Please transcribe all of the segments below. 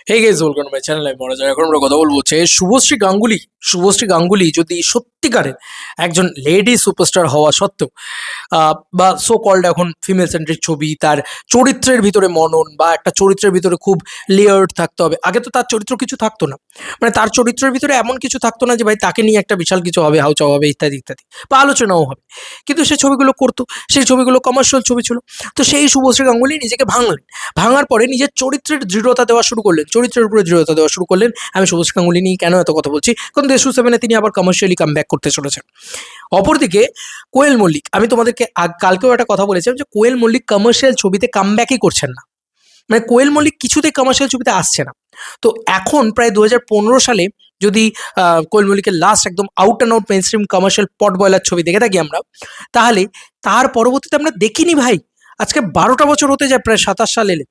Hey guys welcome my channel. আমি মনোজ। এখন আমরা কথা বলবো হচ্ছে শুভশ্রী গাঙ্গুলি যদি সত্যিকারের একজন লেডি সুপারস্টার হওয়া সত্ত্বেও বা সো কল্ড এখন ফিমেল সেন্ট্রিক ছবি, তার চরিত্রের ভিতরে মনন বা একটা চরিত্রের ভিতরে খুব লেয়ার্ড থাকতে হবে। আগে তো তার চরিত্র কিছু থাকতো না, মানে তার চরিত্রের ভিতরে এমন কিছু থাকতো না যে ভাই তাকে নিয়ে একটা বিশাল কিছু হবে, হাউচাউ হবে, ইত্যাদি ইত্যাদি, বা আলোচনাও হবে। কিন্তু সে ছবিগুলো করতো, সেই ছবিগুলো কমার্শিয়াল ছবি ছিল। তো সেই শুভশ্রী গাঙ্গুলি নিজেকে ভাঙলেন, ভাঙার পরে নিজের চরিত্রের দৃঢ়তা দেওয়া শুরু করলেন, চরিত্রের উপরে দৃঢ়তা দেওয়া শুরু করলেন। আমি শুভশ্রী গাঙ্গুলি নিয়ে কেন এত কথা বলছি, কারণ দেশু 7-এ তিনি আবার কমার্শিয়ালি কাম ব্যাক করতে চলেছেন। অপরদিকে কোয়েল মল্লিক, আমি তোমাদেরকে কালকেও একটা কথা বলেছিলাম যে কোয়েল মল্লিক কমার্শিয়াল ছবিতে কাম ব্যাকই করছেন না, মানে কোয়েল মল্লিক কিছুতেই কমার্শিয়াল ছবিতে আসছে না। তো এখন প্রায় 2015 সালে যদি কোয়েল মল্লিকের লাস্ট একদম out and out mainstream commercial potboiler ছবি দেখে থাকি আমরা, তাহলে তার পরবর্তীতে আমরা দেখিনি ভাই। আজকে 12টা বছর হতে যায়, প্রায় 27 সাল এলে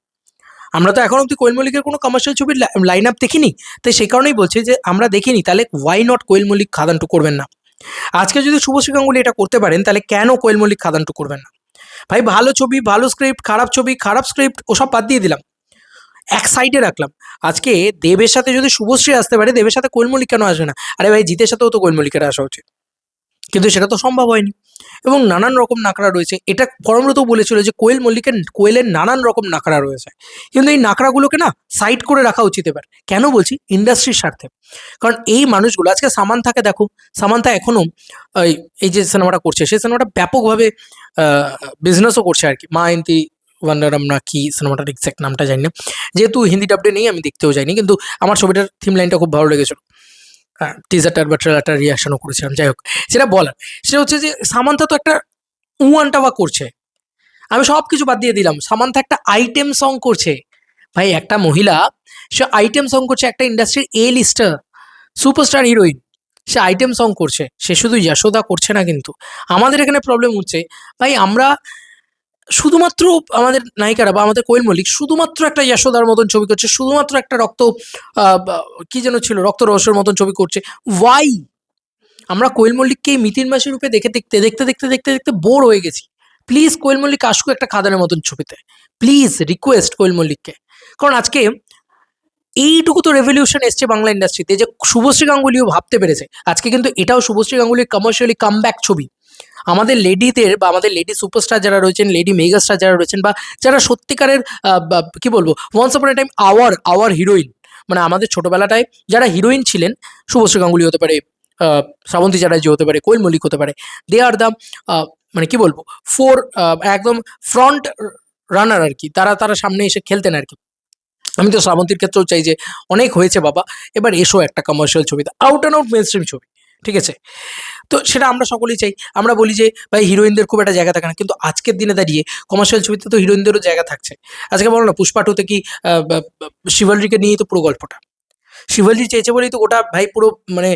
আমরা তো এখন অব্দি কোয়েল মল্লিকের কোনো কমার্শিয়াল ছবির লাইন আপ দেখিনি। তাই সেই কারণেই বলছি যে আমরা দেখিনি, তাহলে ওয়াই নট কোয়েল মল্লিক খাদান টু করবেন না? আজকে যদি শুভশ্রী গাঙ্গুলি এটা করতে পারেন, তাহলে কেন কোয়েল মল্লিক খাদান টু করবেন না? ভাই ভালো ছবি, ভালো স্ক্রিপ্ট, খারাপ ছবি, খারাপ স্ক্রিপ্ট, ওসব বাদ দিয়ে দিলাম, এক সাইডে রাখলাম। আজকে দেবের সাথে যদি শুভশ্রী আসতে পারে, দেবের সাথে কোয়েল মল্লিক কেন আসবে না? আরে ভাই জিতের সাথেও তো কোয়েল মল্লিকের আসা উচিত, কিন্তু সেটা তো সম্ভব হয়নি। এবং নানান রকম নাকড়া রয়েছে, এটা পরমব্রতও বলেছিল যে কোয়েলের নানান রকম নাকড়া রয়েছে, কিন্তু এই নাকড়াগুলোকে না সাইড করে রাখা উচিত এবার। কেন বলছি? ইন্ডাস্ট্রির স্বার্থে। কারণ এই মানুষগুলো, আজকে সামান্থাকে দেখো, সামান্থা এখনো এই এই যে সিনেমাটা করছে, সেই সিনেমাটা ব্যাপকভাবে বিজনেসও করছে আর কি। মা ইন্তি ওয়ান্ডারাম না কি সিনেমাটার এক্সাক্ট নামটা জানি না, যেহেতু হিন্দি ডাবডে নেই আমি দেখতেও যাইনি, কিন্তু আমার ছবিটার থিম লাইনটা খুব ভালো লেগেছিল। হ্যাঁ, টিজারটার বা ট্রেলারটার রিয়াকশনও করেছিলাম। যাই হোক, সেটা বলার, সেটা হচ্ছে যে সামান্থা তো একটা উয়ানটা বা করছে। আমি সব কিছু বাদ দিয়ে দিলাম, সামান্থা একটা আইটেম সং করছে। ভাই একটা মহিলা, সে আইটেম সং করছে, একটা ইন্ডাস্ট্রির লিস্টার সুপারস্টার হিরোইন, সে আইটেম সং করছে। সে শুধু যশোদা করছে না, কিন্তু আমাদের এখানে প্রবলেম হচ্ছে ভাই, আমরা শুধুমাত্র আমাদের নায়িকারা বা আমাদের কোয়েল মল্লিক শুধুমাত্র একটা যশোদার মতন ছবি করছে, শুধুমাত্র একটা কি যেন ছিল, রক্ত রহস্যের মতন ছবি করছে। ওয়াই? আমরা কোয়েল মল্লিককে মিতিন মাসি রূপে দেখতে বোর হয়ে গেছি। প্লিজ কোয়েল মল্লিক আসুক একটা খাদানের মতন ছবিতে, প্লিজ রিকোয়েস্ট কোয়েল মল্লিককে। কারণ আজকে এইটুকু তো রেভলিউশন এসছে বাংলা ইন্ডাস্ট্রিতে যে শুভশ্রী গাঙ্গুলিও ভাবতে পেরেছে। আজকে কিন্তু এটাও শুভশ্রী গাঙ্গুলির কমার্শিয়ালি কামব্যাক ছবি। আমাদের লেডিদের বা আমাদের লেডি সুপারস্টার যারা রয়েছেন, লেডি মেগাস্টার যারা রয়েছেন, বা যারা সত্যিকারের কি বলবো, ওয়ান্স আপন এ টাইম আওয়ার হিরোইন, মানে আমাদের ছোটবেলাটায় যারা হিরোইন ছিলেন, শুভশ্রী গাঙ্গুলি হতে পারে, শ্রাবন্তী চ্যাটার্জি হতে পারে, কোয়েল মল্লিক হতে পারে, দে আর দ্য মানে কি বলবো, ফোর একদম ফ্রন্ট রানার আর কি, তারা তারা সামনে এসে খেলতেন আর কি। আমি তো শ্রাবন্তীর ক্ষেত্রেও চাই যে অনেক হয়েছে বাবা, এবার এসো একটা কমার্শিয়াল ছবিতে, out and out mainstream ছবি, ঠিক আছে? তো সেটা আমরা সকলেই চাই। আমরা বলি যে ভাই হিরোইনদের খুব একটা জায়গা থাকে না, কিন্তু আজকের দিনে দাঁড়িয়ে কমার্শিয়াল ছবিতে তো হিরোইনদেরও জায়গা থাকছে। আজকে বলো না, পুষ্পা টুতে কি শিবালরিকে নিয়েই তো পুরো গল্পটা। শিবালরি চেয়েছে বলেই তো ওটা ভাই পুরো, মানে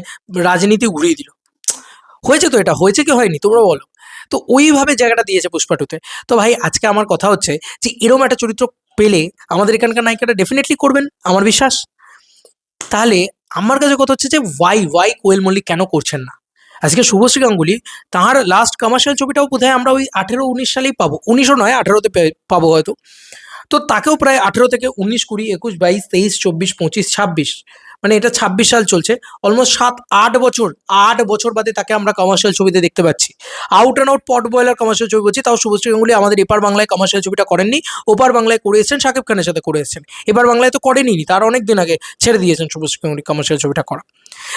রাজনীতি ঘুরিয়ে দিল। হয়েছে তো, এটা হয়েছে কি হয়নি তোমরা বলো? তো ওইভাবে জায়গাটা দিয়েছে পুষ্পা টুতে। তো ভাই আজকে আমার কথা হচ্ছে যে এরম একটা চরিত্র পেলে আমাদের এখানকার নায়িকাটা ডেফিনেটলি করবেন, আমার বিশ্বাস। তাহলে আমার কাছে কথা হচ্ছে যে ওয়াই কোয়েল মল্লিক কেন করছেন না? আজকে শুভশ্রী গাঙ্গুলি, তাঁর লাস্ট কমার্শিয়াল ছবিটাও বোধহয় আমরা ওই 18-19 সালেই পাবো, 19ও নয় 18তে পাবো হয়তো। তো তাকেও প্রায় 18 থেকে 19, 20, 21, 22, 23, 24, 25, 26, মানে এটা 26 সাল চলছে। অলমোস্ট 7-8 বছর, 8 বছর বাদে তাকে আমরা কমার্শিয়াল ছবিতে দেখতে পাচ্ছি। Out and out potboiler commercial ছবি বলছি, তাও শুভশ্রী গাঙ্গুলি আমাদের এপার বাংলায় কমার্শিয়াল ছবিটা করেননি, ওপার বাংলায় করে এসেছেন, শাকিব খানের সাথে করে এসেছেন। এপার বাংলায় তো করেনি, তার অনেক দিন আগে ছেড়ে দিয়েছেন শুভশ্রী গাঙ্গুলি কমার্শিয়াল ছবিটা করা।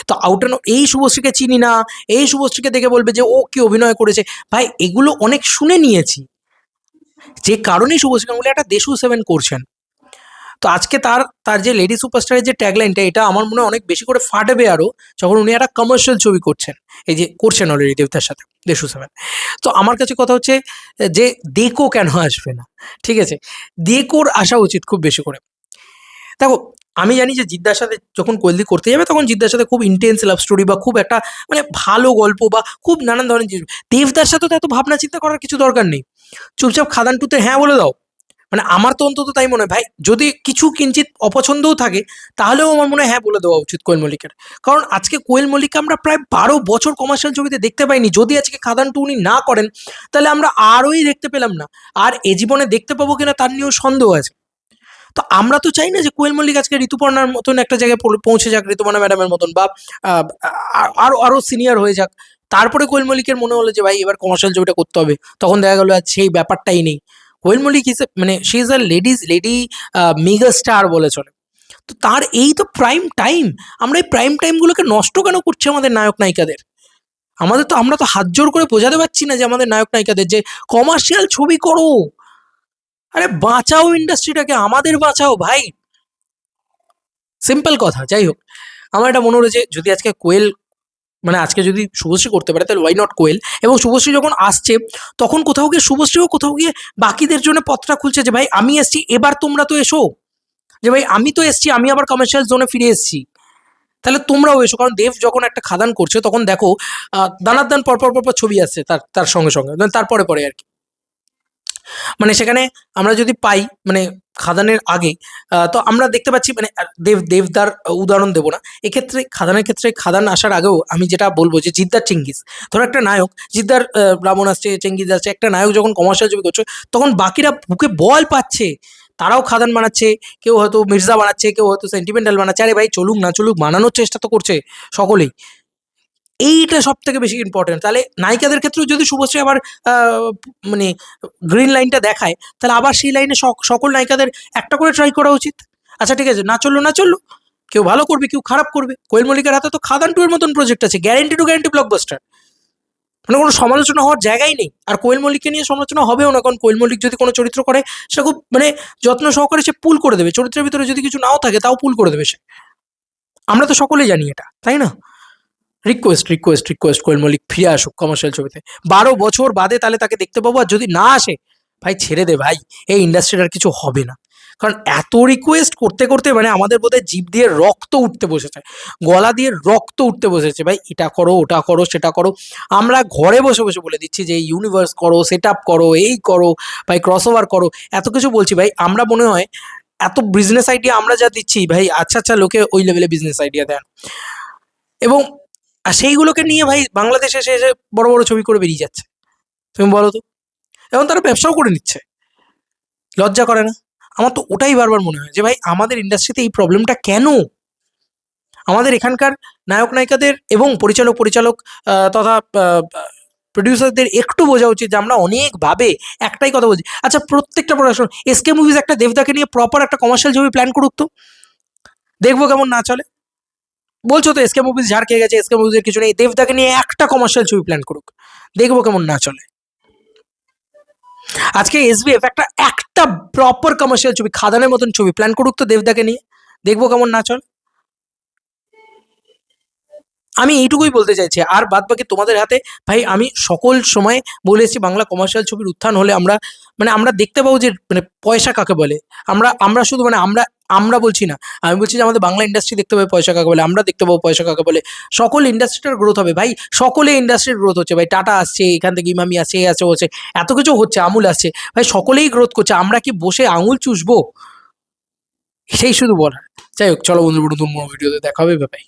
তো আউট অ্যান্ড এই শুভশ্রীকে চিনি না, এই শুভশ্রীকে দেখে বলবে যে ও কি অভিনয় করেছে। ভাই এগুলো অনেক শুনে নিয়েছি, যে কারণেই শুভশ্রী গাঙ্গুলি একটা দেশু 7 করছেন। তো আজকে তার তার যে লেডি সুপারস্টারের যে ট্যাগলাইনটা, এটা আমার মনে হয় অনেক বেশি করে ফাটবে আরো, যখন উনি একটা কমার্শিয়াল ছবি করছেন, এই যে করছেন অলরেডি দেবতার সাথে, দেশু 7। তো আমার কাছে কথা হচ্ছে যে দেখো কেন আসবে না, ঠিক আছে? দেখোর আসা উচিত খুব বেশি করে। দেখো, আমি জানি যে জিদ্দার সাথে যখন কোয়েলদি করতে যাবে, তখন জিদ্দার সাথে খুব ইন্টেন্স লাভ স্টোরি বা খুব একটা মানে ভালো গল্প বা খুব নানান ধরনের জিনিস। দেবদার সাথে তো এত ভাবনা চিন্তা করার কিছু দরকার নেই, চুপচাপ খাদান টুতে হ্যাঁ বলে দাও। মানে আমার তো অন্তত তাই মনে হয় ভাই, যদি কিছু কিঞ্চিত অপছন্দও থাকে, তাহলেও আমার মনে হয় হ্যাঁ বলে দেওয়া উচিত কোয়েল মল্লিকের। কারণ আজকে কোয়েল মল্লিককে আমরা প্রায় 12 বছর কমার্শিয়াল ছবিতে দেখতে পাইনি। যদি আজকে খাদান টু উনি না করেন, তাহলে আমরা আরোই দেখতে পেলাম না। আর এ জীবনে দেখতে পাবো কিনা তার নিয়েও সন্দেহ আছে। তো আমরা তো চাই না যে কোয়েল মল্লিক আজকে ঋতুপর্ণার মতন একটা জায়গায় পৌঁছে যাক, ঋতুপর্ণা ম্যাডামের মতন, বা আরো সিনিয়র হয়ে যাক। তারপরে কোয়েল মল্লিকের মনে হলো যে ভাই এবার কমার্শিয়াল ছবিটা করতে হবে, তখন দেখা গেল আর সেই ব্যাপারটাই নেই। কোয়েল মল্লিক ইজ মানে she is a lady mega star বলে চলে। তো তার এই তো প্রাইম টাইম, আমরা এই প্রাইম টাইমগুলোকে নষ্ট কেন করছি আমাদের নায়ক নায়িকাদের? আমরা তো হাত জোর করে বোঝাতে পারছি না যে আমাদের নায়ক নায়িকাদের যে কমার্শিয়াল ছবি করো, আরে বাঁচাও ইন্ডাস্ট্রিটাকে, আমাদের বাঁচাও ভাই। সিম্পল কথা। যাই হোক, আমার এটা মনে হলো যে যদি আজকে কোয়েল মানে আজকে যদি শুভশ্রী করতে পারে তাহলে ওয়াই নট কোয়েল। এবং শুভশ্রী যখন আসছে তখন কোথাও গিয়ে শুভশ্রীও কোথাও গিয়ে বাকিদের জন্য পথটা খুলছে যে ভাই আমি এসছি, এবার তোমরা তো এসো, যে ভাই আমি তো এসছি, আমি আবার কমার্শিয়াল জোনে ফিরে এসছি, তাহলে তোমরাও এসো। কারণ দেব যখন একটা খাদান করছে তখন দেখো দানার দান পরপর পরপর ছবি আসছে তার তার সঙ্গে সঙ্গে, মানে তারপরে পরে আর কি। মানে সেখানে আমরা যদি পাই মানে খাদানের আগে, তো আমরা দেখতে পাচ্ছি মানে দেবদার উদাহরণ দেবো না এক্ষেত্রে, খাদানের ক্ষেত্রে খাদান আসার আগেও আমি যেটা বলবো যে জিদ্দার চেঙ্গিজ, ধরো একটা নায়ক জিদ্দার রাবণ আসছে, চেঙ্গিজ আসছে, একটা নায়ক যখন কমার্শিয়াল ছবি করছে তখন বাকিরা বুকে বল পাচ্ছে, তারাও খাদান বানাচ্ছে, কেউ হয়তো মির্জা বানাচ্ছে, কেউ হয়তো সেন্টিমেন্টাল বানাচ্ছে। আরে ভাই চলুক না চলুক, বানানোর চেষ্টা তো করছে সকলেই, এইটা সব থেকে বেশি ইম্পর্টেন্ট। তাহলে নায়িকাদের ক্ষেত্রেও যদি শুভশ্রী আবার মানে গ্রিন লাইনটা দেখায়, তাহলে আবার সেই লাইনে সকল নায়িকাদের একটা করে ট্রাই করা উচিত। আচ্ছা ঠিক আছে, না চললো, কেউ ভালো করবে কেউ খারাপ করবে। কোয়েল মল্লিকের হাতে তো খাদান টু এর মতন প্রজেক্ট আছে, গ্যারেন্টি টু গ্যারেন্টি ব্লকবাস্টার, মানে কোনো সমালোচনা হওয়ার জায়গাই নেই। আর কোয়েল মল্লিককে নিয়ে সমালোচনা হবেও না, কারণ কোয়েল মল্লিক যদি কোনো চরিত্র করে সে খুব মানে যত্ন সহকারে সে পুল করে দেবে, চরিত্রের ভিতরে যদি কিছু নাও থাকে তাও পুল করে দেবে সে। আমরা তো সকলেই জানি এটা, তাই না? রিকোয়েস্ট কোয়েল মল্লিক ফিরে আসুক কমার্শিয়াল ছবিতে, 12 বছর বাদে তাহলে তাকে দেখতে পাবো। আর যদি না আসে ভাই ছেড়ে দে ভাই, এই ইন্ডাস্ট্রির আর কিছু হবে না। কারণ এত রিকোয়েস্ট করতে করতে মানে আমাদের বোধহয় জিভ দিয়ে রক্ত উঠতে বসেছে, গলা দিয়ে রক্ত উঠতে বসেছে, ভাই এটা করো ওটা করো সেটা করো। আমরা ঘরে বসে বসে বলে দিচ্ছি যে ইউনিভার্স করো, সেট আপ করো, এই করো ভাই, ক্রস ওভার করো, এত কিছু বলছি ভাই। আমরা মনে হয় এত বিজনেস আইডিয়া আমরা যা দিচ্ছি ভাই, আচ্ছা লোকে ওই লেভেলে বিজনেস আইডিয়া দেন, এবং সেইগুলোকে নিয়ে ভাই বাংলাদেশে এসে এসে বড় বড় ছবি করে বেরিয়ে যাচ্ছে। তুমি বলো তো, এবং তারা ব্যবসাও করে নিচ্ছে, লজ্জা করে না? আমার তো ওটাই বারবার মনে হয় যে ভাই আমাদের ইন্ডাস্ট্রিতে এই প্রবলেমটা কেন? আমাদের এখানকার নায়ক নায়িকাদের এবং পরিচালক তথা প্রডিউসারদের একটু বোঝা উচিত যে আমরা অনেকভাবে একটাই কথা বলছি। আচ্ছা প্রত্যেকটা প্রোডাকশন, এসকে মুভিজ একটা দেবদাকে নিয়ে প্রপার একটা কমার্শিয়াল ছবি প্ল্যান করুক তো, দেখবো কেমন না চলে। বলছো তো এসকে মুভিজ ঝাড় খেয়ে গেছে, এসকে মুভিজের কিছু নেই, দেবদাকে নিয়ে একটা কমার্শিয়াল ছবি প্ল্যান করুক, দেখবো কেমন না চলে। আজকে এসবিএফ একটা একটা প্রপার কমার্শিয়াল ছবি খাদানের মতন ছবি প্ল্যান করুক তো দেবদাকে নিয়ে, দেখবো কেমন না চলে। আমি এইটুকুই বলতে চাইছি, আর বাদ বাকি তোমাদের হাতে। ভাই আমি সকল সময় বলে এসেছি বাংলা কমার্শিয়াল ছবির উত্থান হলে আমরা মানে আমরা দেখতে পাবো যে মানে পয়সা কাকে বলে। আমরা আমরা শুধু মানে আমরা আমরা বলছি না, আমি বলছি যে আমাদের বাংলা ইন্ডাস্ট্রি দেখতে পাবে পয়সা কাকে বলে, আমরা দেখতে পাবো পয়সা কাকে বলে। সকল ইন্ডাস্ট্রিটার গ্রোথ হবে ভাই, সকলে ইন্ডাস্ট্রির গ্রোথ হচ্ছে ভাই, টাটা আসছে, এখান থেকে ইমামি আসছে, এ আছে ও আছে, এত কিছু হচ্ছে, আমুল আসছে ভাই, সকলেই গ্রোথ করছে, আমরা কি বসে আঙুল চুষবো? সেই শুধু বলার। যাই হোক চলো বন্ধু, নতুন কোনো ভিডিওতে দেখা হবে, ভাই।